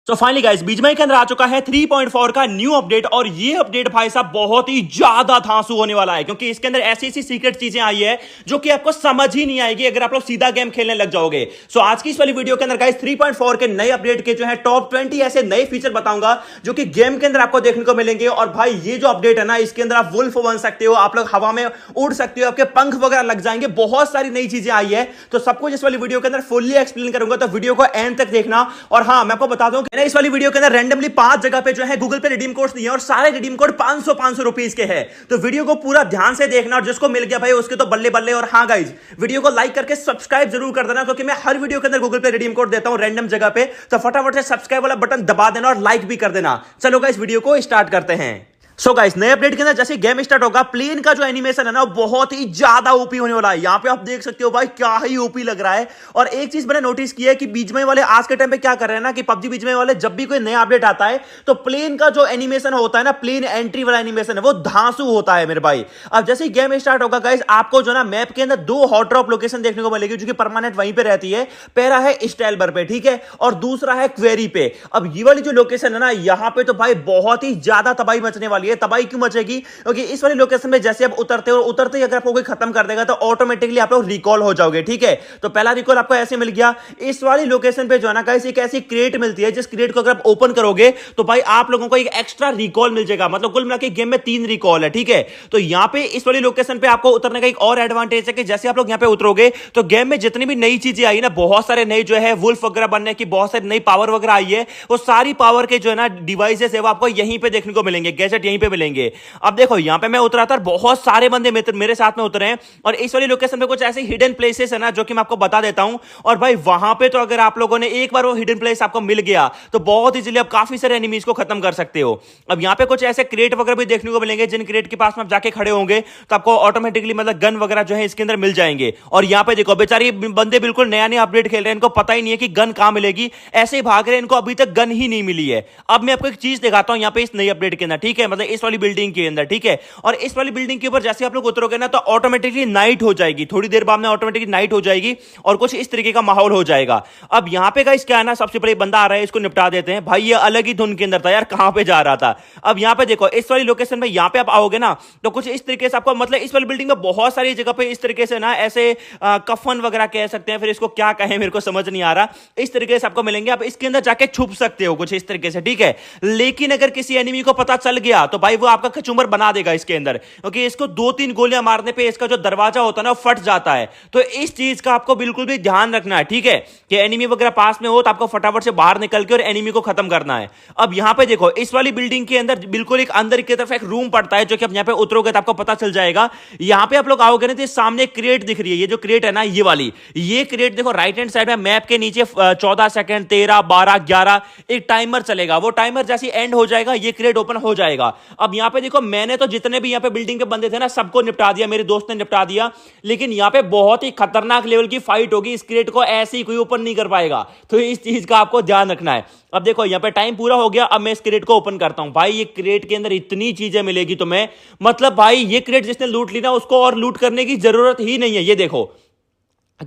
तो finally guys BGMI के अंदर आ चुका है 3.4 का न्यू अपडेट और ये अपडेट भाई साहब बहुत ही ज्यादा धांसू होने वाला है क्योंकि इसके अंदर ऐसी ऐसी सीक्रेट चीजें आई है जो कि आपको समझ ही नहीं आएगी अगर आप लोग सीधा गेम खेलने लग जाओगे। सो आज की इस वाली वीडियो के अंदर गाइस 3.4 के नए अपडेट के जो है टॉप 20 ऐसे नए फीचर बताऊंगा जो कि गेम के अंदर आपको देखने को मिलेंगे। और भाई ये जो अपडेट है ना इसके अंदर आप वुल्फ बन सकते हो, आप लोग हवा में उड़ सकते हो, आपके पंख वगैरह लग जाएंगे, बहुत सारी नई चीजें आई है। तो सब कुछ इस वाली वीडियो के अंदर फुल्ली एक्सप्लेन करूंगा, तो वीडियो को एंड तक देखना। और हाँ मैं आपको बता दूं इस वाली वीडियो के अंदर रैंडमली 5 जगह पे जो है गूगल पे रिडीम कोड्स दिए और सारे रिडीम कोड 500 रुपीस के हैं। तो वीडियो को पूरा ध्यान से देखना और जिसको मिल गया भाई उसके तो बल्ले बल्ले। और हाँ गाइज वीडियो को लाइक करके सब्सक्राइब जरूर कर देना क्योंकि मैं हर वीडियो के अंदर गूगल पे रिडीम कोड देता हूं रैंडम जगह पे। तो फटाफट से सब्सक्राइब वाला बटन दबा देना और लाइक भी कर देना। चलो गाइज वीडियो को स्टार्ट करते हैं। सो गाइस नए अपडेट के अंदर जैसे गेम स्टार्ट होगा प्लेन का जो एनिमेशन है ना वो बहुत ही ज्यादा ओपी होने वाला है। यहां पे आप देख सकते हो भाई क्या ही ओपी लग रहा है। और एक चीज मैंने नोटिस की है कि बीजीएमआई वाले आज के टाइम पे क्या कर रहे हैं ना कि पबजी बीजीएमआई वाले जब भी कोई नया अपडेट आता है तो प्लेन का जो एनिमेशन होता है ना, प्लेन एंट्री वाला एनिमेशन है वो धांसू होता है मेरे भाई। अब जैसे ही गेम स्टार्ट होगा गाइस आपको जो ना मैप के अंदर 2 हॉट ड्रॉप लोकेशन देखने को मिलेगी जो कि परमानेंट वहीं पे रहती है। पहला है स्टेलबर पे, ठीक है, और दूसरा है क्वेरी पे। अब ये वाली जो लोकेशन है ना यहां पे तो भाई बहुत ही ज्यादा तबाही मचने वाली है। तबाही क्यों मचेगी क्योंकि इस वाली लोकेशन में जैसे आप उतरते हो, उतरते ही अगर आपको कोई खत्म कर देगा तो ऑटोमेटिकली आप लोग रिकॉल हो जाओगे, ठीक है। तो पहला रिकॉल आपको ऐसे मिल गया। इस वाली लोकेशन पे जो है ना गाइस एक ऐसी क्रेट मिलती है जिस क्रेट को अगर आप ओपन करोगे तो भाई आप लोगों को एक एक्स्ट्रा रिकॉल मिल जाएगा। मतलब कुल मिलाकर गेम में 3 रिकॉल है, ठीक है। तो यहां पे इस वाली लोकेशन पे आपको उतरने का एक और एडवांटेज है कि जैसे आप लोग यहां पे उतरोगे तो गेम में जितनी भी नई चीजें आई ना, बहुत सारे नए जो है वुल्फ वगैरह बनने की बहुत सारी नई पावर वगैरह आई है, वो सारी पावर के जो है ना डिवाइसेस है वो आपको यहीं पे देखने को मिलेंगे, गैजेट यहीं पे मिलेंगे। अब देखो यहां पे मैं उतरा था, बहुत सारे बंदे मेरे साथ में उतरे हैं और इस वाली लोकेशन पे कुछ ऐसे हिडन प्लेसेस है ना जो कि मैं आपको बता देता हूं। और भाई वहां पे तो अगर आप लोगों ने एक बार वो हिडन प्लेस आपको मिल गया तो बहुत इजीली आप काफी सारे एनिमीज को खत्म कर सकते हो। अब यहां पे कुछ ऐसे क्रेट वगैरह भी देखने को मिलेंगे जिन क्रेट के पास में आप जाके खड़े होंगे तो आपको ऑटोमेटिकली मतलब गन वगैरह जो है इसके अंदर मिल जाएंगे। और यहां पे देखो बेचारे बंदे बिल्कुल नया नया अपडेट खेल रहे हैं, इनको पता ही नहीं है कि गन कहां मिलेगी, ऐसे ही भाग रहे हैं, इनको अभी तक गन ही नहीं मिली है। अब मैं आपको एक चीज दिखाता हूं यहां पे इस नई अपडेट के अंदर, ठीक है, मतलब इस वाली बिल्डिंग के अंदर, ठीक है। और इस वाली बिल्डिंग के ऊपर जैसे आप लोग उतरोगे ना तो ऑटोमेटिकली नाइट हो जाएगी, थोड़ी देर बाद में ऑटोमेटिकली नाइट हो जाएगी और कुछ इस तरीके का माहौल हो जाएगा। अब यहां पे गाइस क्या है ना, सबसे पहले बंदा आ रहा है, इसको निपटा देते हैं। भाई ये अलग ही धुन के अंदर था यार, कहां पे जा रहा था। अब यहां पे देखो इस वाली लोकेशन में यहां पे आप आओगे ना तो कुछ इस तरीके से आपको मतलब इस वाली बिल्डिंग में बहुत सारी जगह पे इस तरीके से ना ऐसे कफन वगैरह कह सकते हैं, फिर इसको क्या कहें मेरे को समझ नहीं आ रहा, इस तरीके से आपको मिलेंगे। आप इसके अंदर जाके छुप सकते हो कुछ इस तरीके से, ठीक है। लेकिन अगर किसी एनिमी को पता चल गया तो भाई वो आपका कचूमर बना देगा इसके अंदर, क्योंकि इसको 2-3 गोलियां मारने पे इसका जो दरवाजा होता है ना वो फट जाता है। तो इस चीज का आपको बिल्कुल भी ध्यान रखना है, ठीक है, कि एनिमी वगैरह पास में हो तो आपको फटाफट से बाहर निकल के और एनिमी को खत्म करना है। अब यहां पे देखो इस वाली बिल्डिंग के अंदर बिल्कुल एक अंदर की तरफ एक रूम पड़ता है जो कि आप यहां पे उतरोगे तो आपको पता चल जाएगा। यहां पे आप लोग आओगे ना तो सामने एक क्रेट दिख रही है, ये जो क्रेट है ना ये वाली, ये क्रेट देखो राइट हैंड साइड में मैप के नीचे 14 सेकंड 13 12 11 एक टाइमर चलेगा। वो टाइमर जैसे एंड हो जाएगा ये क्रेट ओपन हो जाएगा। अब यहां पे देखो मैंने तो जितने भी यहां पे बिल्डिंग के बंदे थे ना सबको निपटा दिया, मेरे दोस्त ने निपटा दिया, लेकिन यहां पे बहुत ही खतरनाक लेवल की फाइट होगी। इस क्रेट को ऐसे ही कोई ओपन नहीं कर पाएगा, तो इस चीज का आपको ध्यान रखना है। अब देखो यहां पे टाइम पूरा हो गया, अब मैं इस क्रेट को ओपन करता हूं। भाई ये क्रेट के अंदर इतनी चीजें मिलेगी तुम्हें, मतलब भाई ये क्रेट जिसने लूट ली ना उसको और लूट करने की जरूरत ही नहीं है। ये देखो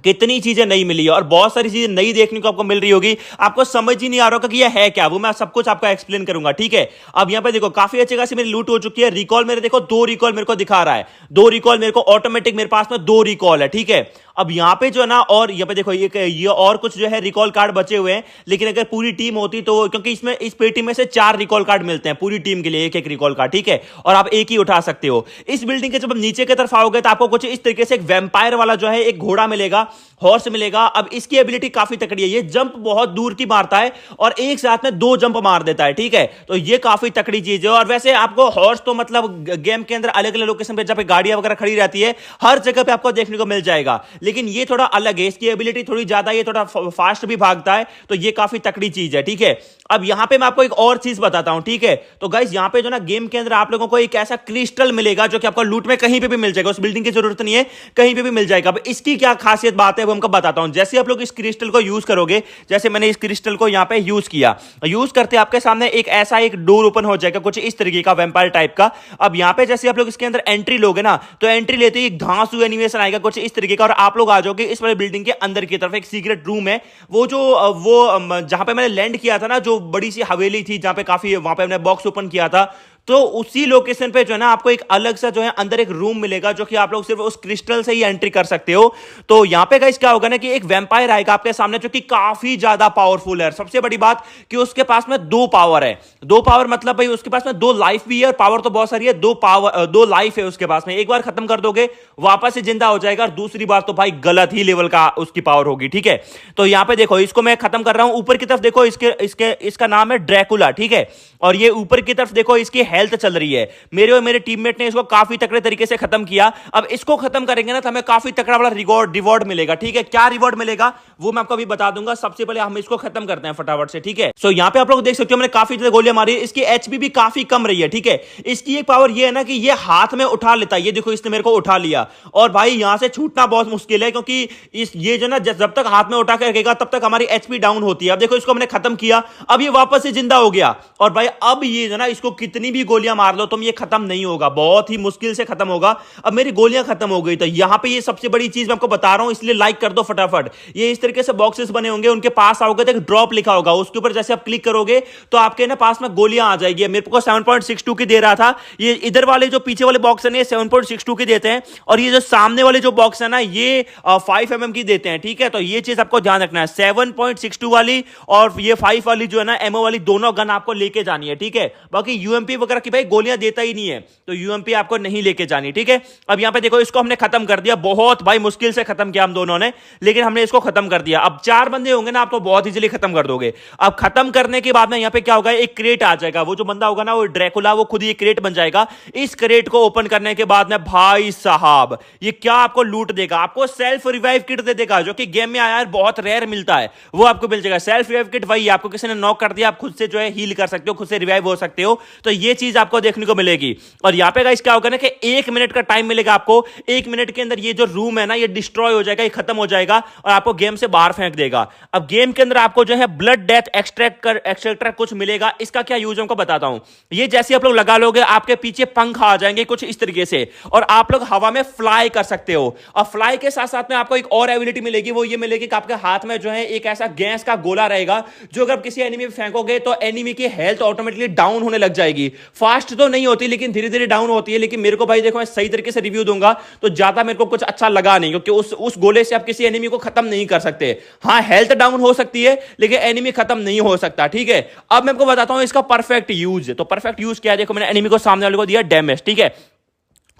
कितनी चीजें नई मिली है और बहुत सारी चीजें नई देखने को आपको मिल रही होगी, आपको समझ ही नहीं आ रहा होगा कि ये है क्या, वो मैं सब कुछ आपको एक्सप्लेन करूंगा, ठीक है। अब यहां पे देखो काफी अच्छी खासी मेरी लूट हो चुकी है। रिकॉल मेरे देखो 2 रिकॉल मेरे को दिखा रहा है, 2 रिकॉल मेरे को ऑटोमेटिक, मेरे पास में 2 रिकॉल है, ठीक है। अब यहां पे जो है ना और यहां पे देखो ये और कुछ जो है रिकॉल कार्ड बचे हुए हैं, लेकिन अगर पूरी टीम होती तो, क्योंकि इसमें इस पेटी में से 4 रिकॉल कार्ड मिलते हैं पूरी टीम के लिए, एक रिकॉल कार्ड, ठीक है, और आप एक ही उठा सकते हो। इस बिल्डिंग के जब नीचे की तरफ आओगे तो आपको कुछ इस तरीके से एक वैम्पायर वाला जो है एक घोड़ा मिलेगा, हॉर्स मिलेगा। अब इसकी एबिलिटी काफी तकड़ी है, ये जंप बहुत दूर की मारता है और एक साथ में 2 जंप मार देता है, ठीक है। तो ये काफी तकड़ी चीज है। और वैसे आपको हॉर्स तो मतलब गेम के अंदर अलग अलग लोकेशन पे जब गाड़ियां वगैरह खड़ी रहती है हर जगह पे आपको देखने को मिल जाएगा, लेकिन ये थोड़ा अलग है, इसकी एबिलिटी थोड़ी ज्यादा, ये थोड़ा फास्ट भी भागता है, तो ये काफी तकड़ी चीज है, ठीक है। अब यहां पे मैं आपको एक और चीज बताता हूं, ठीक है। तो गाइस यहां पे जो ना गेम के अंदर आप लोगों को एक ऐसा क्रिस्टल मिलेगा जो कि आपको लूट में कहीं पे भी मिल जाएगा, उस बिल्डिंग की जरूरत नहीं है, कहीं पे भी मिल जाएगा। अब इसकी क्या खासियत बात है वो वो हमको बताता हूं। जैसे आप लोग इस क्रिस्टल को यूज करोगे, जैसे मैंने इस क्रिस्टल को यहां पे यूज किया, यूज करते आपके सामने एक ऐसा एक डोर ओपन हो जाएगा कुछ इस तरीके का, वैम्पायर टाइप का। अब यहां पे जैसे आप लोग इसके अंदर एंट्री लोगे ना, तो एंट्री लेते ही एक धांसू एनिमेशन आएगा कुछ इस तरीके का, और आप लोग आ जाओगे इस वाली बिल्डिंग के अंदर की तरफ। एक सीक्रेट रूम है, वो जहां पे मैंने लैंड किया था ना, जो बड़ी सी हवेली थी जहां पे काफी, वहां पे मैंने बॉक्स ओपन किया था, तो उसी लोकेशन पे जो है ना आपको एक अलग सा जो है अंदर एक रूम मिलेगा, जो कि आप लोग सिर्फ उस क्रिस्टल से ही एंट्री कर सकते हो। तो यहां पे गाइस क्या होगा ना कि एक वैम्पायर आएगा आपके सामने, जो कि काफी ज्यादा पावरफुल है। सबसे बड़ी बात कि उसके पास में 2 पावर है। 2 पावर मतलब भाई उसके पास में 2 लाइफ भी है, और पावर तो बहुत सारी है। 2 लाइफ है उसके पास में। एक बार खत्म कर दोगे वापस से जिंदा हो जाएगा, और दूसरी बार तो भाई गलत ही लेवल का उसकी पावर होगी, ठीक है। तो यहां पे देखो, इसको मैं खत्म कर रहा हूं। ऊपर की तरफ देखो, इसका नाम है ड्रैकुला, ठीक है। और ये ऊपर की तरफ देखो, इसकी हेल्थ चल रही है। मेरे और मेरे टीममेट ने इसको काफी तगड़े तरीके से खत्म किया। अब इसको खत्म करेंगे ना तो हमें काफी तगड़ा वाला रिवॉर्ड मिलेगा, ठीक है। क्या रिवॉर्ड मिलेगा वो मैं आपको अभी बता दूंगा। सबसे पहले हम इसको खत्म करते हैं फटाफट से, ठीक है। सो यहां पे आप लोग देख सकते हो, मैंने काफी ज्यादा गोलियां मारी है। इसकी एचपी भी काफी कम रही है, ठीक है। इसकी एक पावर ये है ना कि ये हाथ में उठा लेता है। ये देखो, इसने मेरे को उठा लिया, और भाई यहां से छूटना बहुत मुश्किल है, क्योंकि ये जो ना जब तक हाथ में उठा के रखेगा तब तक हमारी एचपी डाउन होती है। अब देखो, इसको हमने खत्म किया, अब ये वापस से जिंदा हो गया। और भाई अब ये जो ना, इसको कितनी भी गोलियां मार लो तुम, ये खत्म नहीं होगा, बहुत ही मुश्किल से खत्म होगा। अब मेरी गोलियां खत्म हो गई, तो यहां पे ये सबसे बड़ी चीज मैं आपको बता रहा हूं, इसलिए लाइक कर दो फटाफट। ये इस तरीके से बॉक्सेस बने होंगे, उनके पास आओगे तो एक ड्रॉप लिखा होगा, उसके ऊपर जैसे आप क्लिक करोगे तो आपके ना पास में गोलियां आ जाएगी। मेरे को 7.62 की दे रहा था, ये इधर वाले जो पीछे वाले बॉक्स है 7.62 की देते हैं, और ये जो सामने वाले जो बॉक्स है ना, ये 5 mm की देते हैं, ठीक है। तो ये चीज आपको ध्यान रखना है, 7.62 वाली और ये 5 वाली जो है ना, एमओ वाली, दोनों गन आपको लेके जानी है, ठीक है। बाकी यूएमपी वगैरह की भाई गोलियां देता ही नहीं है, तो यूएमपी आपको नहीं लेके जानी, ठीक है। अब यहां पे देखो, इसको हमने खत्म कर दिया, बहुत भाई मुश्किल से खत्म किया हम दोनों ने, लेकिन हमने इसको खत्म कर दिया। अब 4 बंदे होंगे ना, आप तो बहुत इजीली खत्म कर दोगे। अब खत्म करने के बाद में यहां पे क्या होगा, एक क्रेट आ जाएगा। वो जो बंदा होगा ना, वो ड्रैकुला, वो खुद ही क्रेट बन जाएगा। इस क्रेट को ओपन करने के बाद में भाई साहब, ये क्या आपको लूट देगा, आपको सेल्फ रिवाइव किट दे देगा, जो कि गेम में आया है, बहुत रेयर मिलता है, वो आपको मिल जाएगा। सेल्फ रिवाइव किट वही, आपको किसी ने नॉक कर दिया, आप खुद से जो है हील कर सकते हो, खुद से रिवाइव हो सकते हो, तो ये चीज आपको देखने को मिलेगी। और यहां पे गाइस क्या होगा ना कि 1 मिनट का टाइम मिलेगा आपको। 1 मिनट के अंदर ये जो रूम है ना, ये डिस्ट्रॉय हो जाएगा, ये खत्म हो जाएगा, और आपको गेम से बाहर फेंक देगा। अब गेम के अंदर आपको जो है ब्लड डेथ एक्सट्रैक्टर कुछ मिलेगा। इसका क्या यूज हमको बताता हूं। ये जैसे आप लोग लगा लोगे, आपके पीछे पंख आ जाएंगे कुछ इस तरीके से, और आप लोग हवा में फ्लाई कर सकते हो। और फ्लाई के साथ साथ में आपको एक और एबिलिटी मिलेगी, वो ये मिलेगी कि आपके हाथ में जो है एक ऐसा गैस का गोला रहेगा, जो अगर किसी एनिमी पे फेंकोगे तो एनिमी की हेल्थ ऑटोमेटिकली डाउन होने लग जाएगी। फास्ट तो नहीं होती, लेकिन धीरे धीरे डाउन होती है। लेकिन मेरे को भाई देखो, मैं सही तरीके से रिव्यू दूंगा तो ज्यादा मेरे को कुछ अच्छा लगा नहीं, क्योंकि उस गोले से आप किसी एनिमी को खत्म नहीं कर सकते। हाँ, हेल्थ डाउन हो सकती है, लेकिन एनिमी खत्म नहीं हो सकता, ठीक है। अब मैं आपको बताता हूं इसका परफेक्ट यूज। तो परफेक्ट यूज क्या है, देखो मैंने एनिमी को, सामने वाले को दिया डैमेज, ठीक है,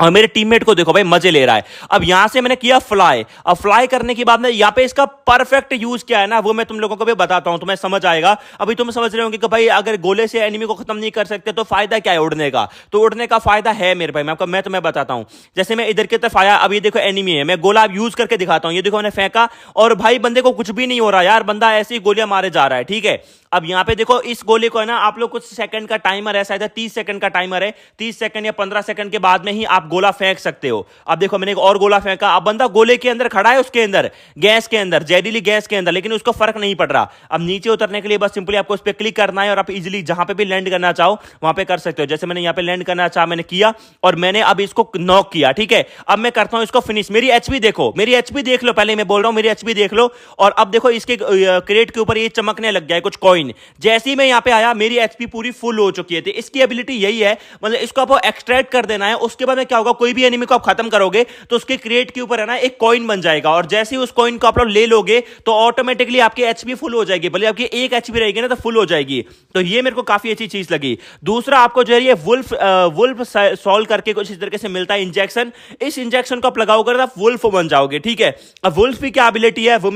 और मेरे टीममेट को देखो भाई मजे ले रहा है। अब यहां से मैंने किया फ्लाई। अब फ्लाई करने के बाद में यहां पे इसका परफेक्ट यूज क्या है ना, वो मैं तुम लोगों को भी बताता हूं, तुम्हें समझ आएगा। अभी तुम समझ रहे होंगे कि भाई अगर गोले से एनिमी को खत्म नहीं कर सकते तो फायदा क्या है उड़ने का। तो उड़ने का फायदा है मेरे भाई, मैं तुम्हें बताता हूं। जैसे मैं इधर की तरफ आया, अब ये देखो एनिमी है, मैं गोला यूज करके दिखाता हूं। ये देखो मैंने फेंका, और भाई बंदे को कुछ भी नहीं हो रहा यार, बंदा ऐसे ही गोलियां मारे जा रहा है, ठीक है। अब यहां पे देखो, इस गोले को है ना, आप लोग कुछ सेकंड का टाइमर है, शायद 30 सेकंड का टाइमर है। 30 सेकंड या 15 सेकंड के बाद में ही आप गोला फेंक सकते हो। अब देखो मैंने एक और गोला फेंका, अब बंदा गोले के अंदर खड़ा है, उसके अंदर गैस के अंदर, जहरीली गैस के अंदर, लेकिन उसको फर्क नहीं पड़ रहा। अब नीचे उतरने के लिए बस सिंपली आपको उस पर क्लिक करना है, और आप इजीली जहां पे भी लैंड करना चाहो वहां पे कर सकते हो। जैसे मैंने यहां पे लैंड करना चाहा, मैंने किया, और मैंने अब इसको नॉक किया, ठीक है। अब मैं करता हूं इसको फिनिश। मेरी एचपी देखो, मेरी एचपी देख लो, पहले मैं बोल रहा हूं मेरी एचपी देख लो। और अब देखो इसके क्रेट के ऊपर ये चमकने लग गया है कुछ कॉइन। जैसे ही मैं यहां पे आया, मेरी एचपी पूरी फुल हो चुकी है। तो इसकी एबिलिटी यही है, मतलब इसको आपको एक्सट्रैक्ट कर देना है। उसके बाद में क्या होगा, कोई भी एनिमी को आप खत्म करोगे तो उसके क्रेट के ऊपर है ना एक कॉइन बन जाएगा, और जैसे ही उस कॉइन को आप लोग ले लोगे तो ऑटोमेटिकली आपकी एचपी फुल हो जाएगी। भले आपकी 1 एचपी रहेगी ना, तो फुल हो जाएगी। तो ये मेरे को काफी अच्छी चीज लगी। दूसरा, आपको जो है ये वुल्फ सॉल्व करके कुछ इस तरीके से मिलता है इंजेक्शन। इस इंजेक्शन को आप लगाओगे तो आप वुल्फ बन जाओगे, ठीक है। अब वुल्फ की क्या एबिलिटी है वो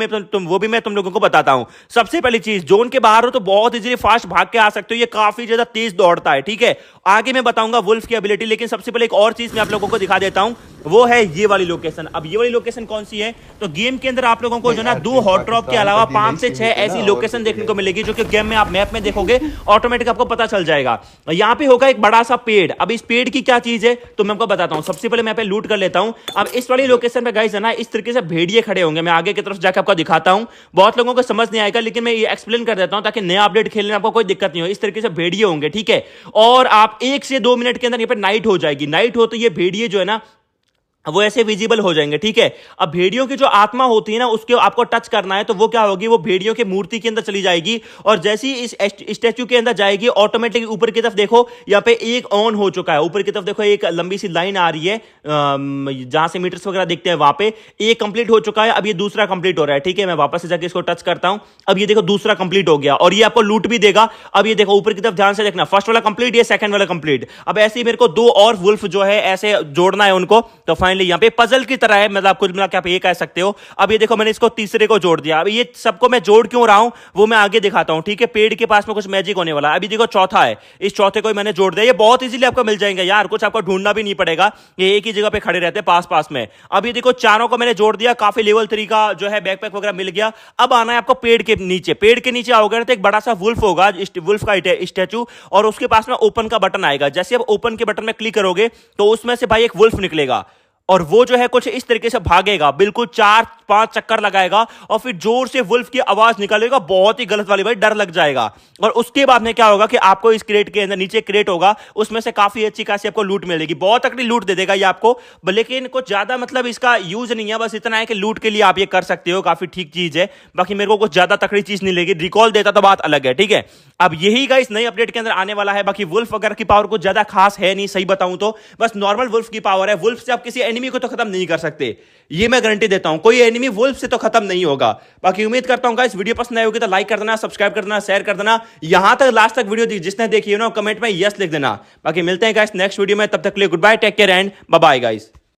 भी मैं तुम लोगों को बताता हूं। सबसे पहली चीज, जोन के बाहर हो तो बहुत इजीली फास्ट भाग के आ सकते हो, ये काफी ज्यादा तेज दौड़ता है, ठीक है। आगे मैं बताऊंगा वुल्फ की एबिलिटी, लेकिन सबसे पहले एक और चीज मैं आप लोगों को दिखा देता हूं, वो है ये वाली लोकेशन। अब ये वाली लोकेशन कौन सी है, तो गेम के अंदर आप लोगों को जो ना 2 हॉट ड्रॉप के अलावा 5 से 6 ऐसी लोकेशन देखने को मिलेगी, जो कि गेम में आप मैप में देखोगे ऑटोमेटिक आपको पता चल जाएगा। यहाँ पे होगा एक बड़ा सा पेड़। अब इस पेड़ की क्या चीज है तो मैं आपको बताता हूँ। सबसे पहले मैं पे लूट कर लेता हूँ। अब इस वाली लोकेशन पे गाइस है ना, इस तरीके से भेड़िए खड़े होंगे। मैं आगे की तरफ जाकर आपको दिखाता हूँ, बहुत लोगों को समझ नहीं आएगा, लेकिन मैं ये एक्सप्लेन कर देता हूँ ताकि नया अपडेट खेलने में आपको कोई दिक्कत नहीं हो। इस तरीके से भेड़िए होंगे, ठीक है। और आप 1 से 2 मिनट के अंदर यहाँ पे नाइट हो जाएगी। नाइट हो तो ये भेड़िए जो है ना वो ऐसे विजिबल हो जाएंगे, ठीक है। अब भेड़ियों की जो आत्मा होती है ना, उसके आपको टच करना है तो वो क्या होगी, वो भेड़ियों की मूर्ति के अंदर चली जाएगी, और जैसे ही इस स्टैचू के अंदर जाएगी ऑटोमेटिक ऊपर की तरफ देखो, यहाँ पे एक ऑन हो चुका है। ऊपर की तरफ देखो एक लंबी सी लाइन आ रही है, जहां से मीटर्स वगैरह दिखते हैं, वहां पे एक कंप्लीट हो चुका है। अब ये दूसरा कंप्लीट हो रहा है, ठीक है। मैं वापस से जाके इसको टच करता हूं। अब ये देखो दूसरा कंप्लीट हो गया, और ये आपको लूट भी देगा। अब ये देखो ऊपर की तरफ ध्यान से देखना, फर्स्ट वाला कंप्लीट, ये सेकंड वाला कंप्लीट। अब ऐसे ही मेरे को 2 और वुल्फ जो है ऐसे जोड़ना है उनको। तो फाइनली यहाँ पे पजल की तरह है, मतलब कुल मिला के आप ये कह सकते हो। अब ये देखो मैंने इसको तीसरे को जोड़ दिया। अब ये सबको मैं जोड़ क्यों रहा हूं वो मैं आगे दिखाता हूं, ठीक है। पेड़ के पास में कुछ मैजिक होने वाला है। अभी देखो चौथा है, इस चौथे को मैंने जोड़ दिया। ये बहुत इजीली आपको मिल जाएंगे यार, कुछ आपको ढूंढना भी नहीं पड़ेगा, ये एक ही जगह पे खड़े रहते हैं पास पास में। अब ये देखो चारों को मैंने जोड़ दिया, काफी लेवल 3 का जो है बैकपैक वगैरह मिल गया। अब आना है आपको पेड़ के नीचे। पेड़ के नीचे आओगे तो एक बड़ा सा वुल्फ होगा, वुल्फ का स्टैचू, और उसके पास में ओपन का बटन आएगा। जैसे आप ओपन के बटन में क्लिक करोगे तो उसमें से भाई एक वुल्फ निकलेगा, और वो जो है कुछ इस तरीके से भागेगा, बिल्कुल 4-5 चक्कर लगाएगा, और फिर जोर से वुल्फ की आवाज निकालेगा, बहुत ही गलत वाली भाई, डर लग जाएगा। और उसके बाद में क्या होगा कि आपको इस क्रेट के अंदर, नीचे क्रेट होगा, उसमें से काफी अच्छी खासी आपको लूट मिलेगी। बहुत तकड़ी लूट दे देगा ये आपको, लेकिन कुछ ज्यादा मतलब इसका यूज नहीं है, बस इतना है कि लूट के लिए आप ये कर सकते हो, काफी ठीक चीज है। बाकी मेरे को कुछ ज्यादा तकड़ी चीज नहीं लगी, रिकॉल देता तो बात अलग है, ठीक है। अब यही गाइस नई अपडेट के अंदर आने वाला है। बाकी वुल्फ वगैरह की पावर कुछ ज्यादा खास है नहीं, सही बताऊं तो बस नॉर्मल वुल्फ की पावर है। वुल्फ से आप किसी एनिमी को तो खत्म नहीं कर सकते, ये मैं गारंटी देता हूं। कोई एनिमी वुल्फ से तो खत्म नहीं होगा। बाकी उम्मीद करता हूं गाइस वीडियो पसंद आई होगी तो लाइक कर देना, सब्सक्राइब कर देना, शेयर कर देना। यहां तक लास्ट तक वीडियो जिसने देखी है ना, कमेंट में यस लिख देना। बाकी मिलते हैं गाइस नेक्स्ट वीडियो में, तब तक के लिए goodbye, take care and bye bye guys.